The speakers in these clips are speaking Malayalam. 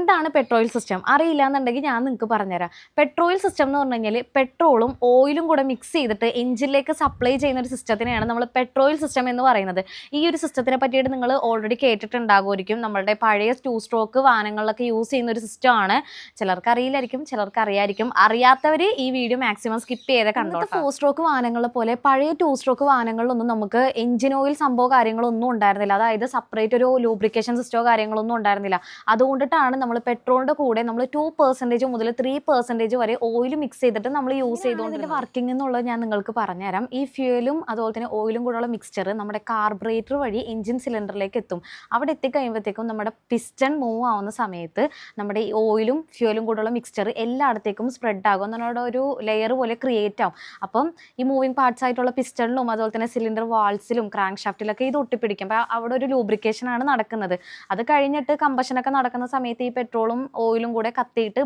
എന്താണ് പെട്രോൾ സിസ്റ്റം അറിയില്ല എന്നുണ്ടെങ്കിൽ ഞാൻ നിങ്ങൾക്ക് പറഞ്ഞുതരാം. പെട്രോൾ സിസ്റ്റം എന്ന് പറഞ്ഞു കഴിഞ്ഞാൽ പെട്രോളും ഓയിലും കൂടെ മിക്സ് ചെയ്തിട്ട് എഞ്ചിനിലേക്ക് സപ്ലൈ ചെയ്യുന്ന ഒരു സിസ്റ്റത്തിനെയാണ് നമ്മൾ പെട്രോൾ സിസ്റ്റം എന്ന് പറയുന്നത്. ഈ ഒരു സിസ്റ്റത്തിനെ പറ്റിയിട്ട് നിങ്ങൾ ഓൾറെഡി കേട്ടിട്ടുണ്ടാകുമായിരിക്കും. നമ്മളുടെ പഴയ 2 സ്ട്രോക്ക് വാഹനങ്ങളിലൊക്കെ യൂസ് ചെയ്യുന്ന ഒരു സിസ്റ്റമാണ്. ചിലർക്ക് അറിയില്ലായിരിക്കും, ചിലർക്ക് അറിയായിരിക്കും. അറിയാത്തവർ ഈ വീഡിയോ മാക്സിമം സ്കിപ്പ് ചെയ്ത് കണ്ടോ. 4 സ്ട്രോക്ക് വാഹനങ്ങളെ പോലെ പഴയ 2 സ്ട്രോക്ക് വാഹനങ്ങളിലൊന്നും നമുക്ക് എഞ്ചിൻ ഓയിൽ സംഭവം കാര്യങ്ങളൊന്നും ഉണ്ടായിരുന്നില്ല. അതായത് സെപ്പറേറ്റ് ഒരു ലൂബ്രിക്കേഷൻ സിസ്റ്റോ കാര്യങ്ങളൊന്നും ഉണ്ടായിരുന്നില്ല. അതുകൊണ്ടിട്ടാണ് നമ്മൾ പെട്രോളിൻ്റെ കൂടെ നമ്മൾ 2% മുതൽ 3% വരെ ഓയിൽ മിക്സ് ചെയ്തിട്ട് നമ്മൾ യൂസ് ചെയ്തുകൊണ്ട് ഇതിൻ്റെ വർക്കിംഗ് എന്നുള്ളത് ഞാൻ നിങ്ങൾക്ക് പറഞ്ഞുതരാം. ഈ ഫ്യൂലും അതുപോലെ തന്നെ ഓയിലും കൂടെയുള്ള മിക്സ്ചർ നമ്മുടെ കാർബറേറ്റർ വഴി എഞ്ചിൻ സിലിണ്ടറിലേക്ക് എത്തും. അവിടെ എത്തിക്കഴിയുമ്പോഴത്തേക്കും നമ്മുടെ പിസ്റ്റൺ മൂവ് ആവുന്ന സമയത്ത് നമ്മുടെ ഈ ഓയിലും ഫ്യൂലും കൂടെയുള്ള മിക്സ്ചർ എല്ലായിടത്തേക്കും സ്പ്രെഡ് ആകും. നമ്മുടെ ഒരു ലെയർ പോലെ ക്രിയേറ്റ് ആവും. അപ്പം ഈ മൂവിങ് പാർട്സ് ആയിട്ടുള്ള പിസ്റ്റണിലും അതുപോലെ തന്നെ സിലിണ്ടർ വാൾസിലും ക്രാങ്ക് ഷാഫ്റ്റിലൊക്കെ ഇത് ഒട്ടിപ്പിടിക്കും. അപ്പോൾ അവിടെ ഒരു ലൂബ്രിക്കേഷനാണ് നടക്കുന്നത്. അത് കഴിഞ്ഞിട്ട് കമ്പഷനൊക്കെ നടക്കുന്ന സമയത്ത് ഈ പെട്രോളും ഓയിലും കൂടെ കത്തിയിട്ട്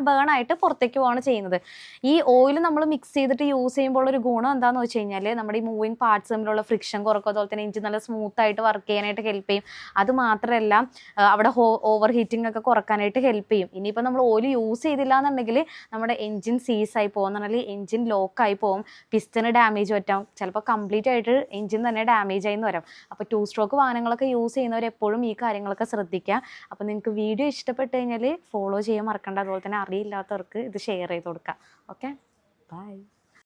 ബേൺ ആയിട്ട് പുറത്തേക്ക് പോവാണ് ചെയ്യുന്നത്. ഈ ഓയിൽ നമ്മൾ മിക്സ് ചെയ്തിട്ട് യൂസ് ചെയ്യുമ്പോൾ ഒരു ഗുണം എന്താണെന്ന് വെച്ച് കഴിഞ്ഞാൽ നമ്മുടെ ഈ മൂവിങ് പാർട്സ് തമ്മിലുള്ള ഫ്രിക്ഷൻ കുറക്കും. അതുപോലെ തന്നെ എഞ്ചിൻ നല്ല സ്മൂത്ത് ആയിട്ട് വർക്ക് ചെയ്യാനായിട്ട് ഹെൽപ്പ് ചെയ്യും. അത് മാത്രമല്ല അവിടെ ഓവർ ഹീറ്റിംഗ് ഒക്കെ കുറക്കാനായിട്ട് ഹെൽപ്പ് ചെയ്യും. ഇനിയിപ്പോൾ നമ്മൾ ഓയിൽ യൂസ് ചെയ്തില്ല എന്നുണ്ടെങ്കിൽ നമ്മുടെ എഞ്ചിൻ സീസായി പോകും, എന്നുണ്ടെങ്കിൽ എഞ്ചിൻ ലോക്കായി പോകും, പിസ്റ്റന് ഡാമേജ് പറ്റാം, ചിലപ്പോൾ കംപ്ലീറ്റ് ആയിട്ട് എഞ്ചിൻ തന്നെ ഡാമേജ് ആയി എന്ന് വരാം. അപ്പോൾ 2 സ്ട്രോക്ക് വാഹനങ്ങളൊക്കെ യൂസ് ചെയ്യുന്നവർ എപ്പോഴും ഈ കാര്യങ്ങളൊക്കെ ശ്രദ്ധിക്കുക. അപ്പോൾ നിങ്ങൾക്ക് വീഡിയോ ഇഷ്ടപ്പെട്ട് കഴിഞ്ഞാൽ ഫോളോ ചെയ്യാൻ മറക്കണ്ട. അതുപോലെ തന്നെ അറിയില്ലാത്തവർക്ക് ഇത് ഷെയർ ചെയ്ത് കൊടുക്കുക. Okay, by.